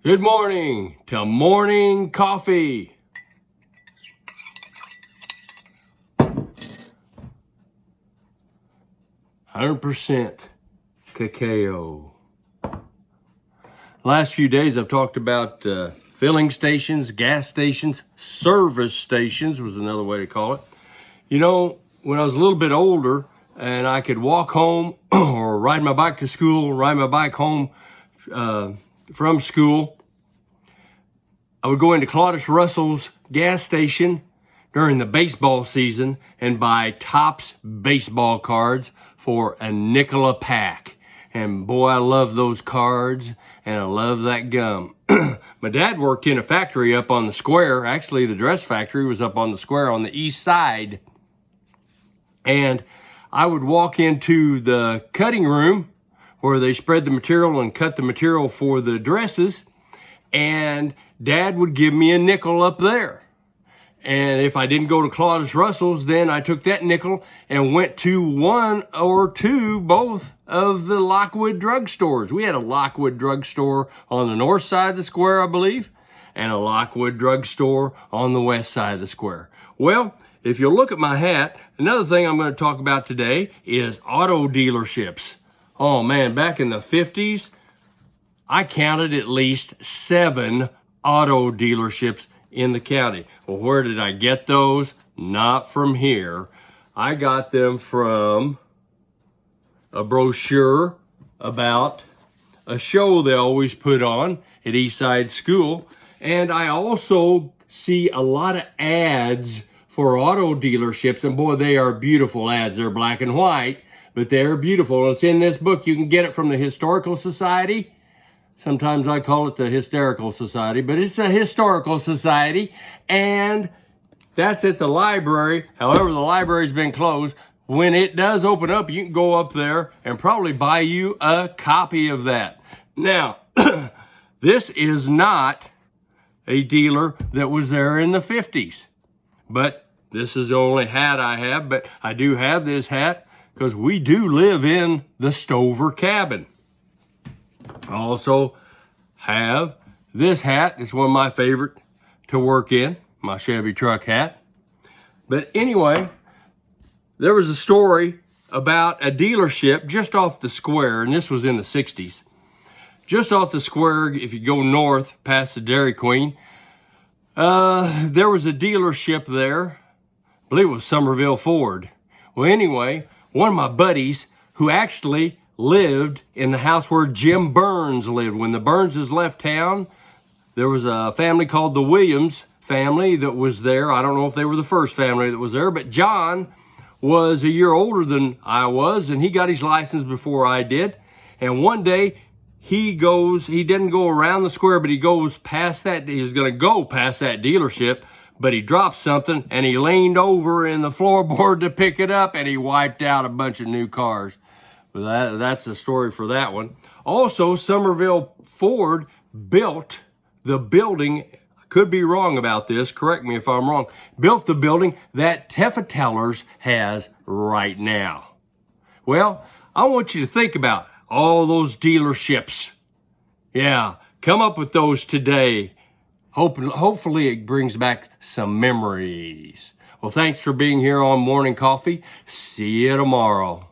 Good morning to morning coffee. %100% cacao. Last few days I've talked about filling stations, gas stations, service stations was another way to call it. You know, when I was a little bit older and I could walk home or ride my bike to school, ride my bike home from school, I would go into Claudius Russell's gas station during the baseball season and buy Topps baseball cards for a nickel a pack. And boy, I love those cards and I love that gum. My dad worked in a factory up on the square. Actually, the dress factory was up on the square on the east side. And I would walk into the cutting room where they spread the material and cut the material for the dresses. And Dad would give me a nickel up there. And if I didn't go to Claudius Russell's, then I took that nickel and went to one or two, both of the Lockwood drugstores. We had a Lockwood drugstore on the north side of the square, I believe, and a Lockwood drugstore on the west side of the square. Well, if you look at my hat, another thing I'm going to talk about today is auto dealerships. Oh man, back in the 50s, I counted at least 7 auto dealerships in the county. Well, where did I get those? Not from here. I got them from a brochure about a show they always put on at Eastside School. And I also see a lot of ads for auto dealerships. And boy, they are beautiful ads. They're black and white, but they're beautiful. And it's in this book. You can get it from the Historical Society. Sometimes I call it the Hysterical Society, but it's a historical society, and that's at the library. However, the library's been closed. When it does open up, you can go up there and probably buy you a copy of that. Now, this is not a dealer that was there in the 50s, but this is the only hat I have, but I do have this hat because we do live in the Stover cabin. I also have this hat. It's one of my favorite to work in, my Chevy truck hat. But anyway, there was a story about a dealership just off the square, and this was in the 60s. Just off the square, if you go north past the Dairy Queen, there was a dealership there. I believe it was Somerville Ford. Well, anyway, one of my buddies who actually lived in the house where Jim Burns lived. When the Burnses left town, there was a family called the Williams family that was there. I don't know if they were the first family that was there, but John was a year older than I was, and he got his license before I did. And one day, he didn't go around the square, but he goes past that, he was going to go past that dealership, but he dropped something, and he leaned over in the floorboard to pick it up, and he wiped out a bunch of new cars. But that's the story for that one. Also, Somerville Ford built the building, I could be wrong about this, correct me if I'm wrong, built the building that Teffeltellers has right now. Well, I want you to think about all those dealerships. Yeah, come up with those today. Hopefully it brings back some memories. Well, thanks for being here on Morning Coffee. See you tomorrow.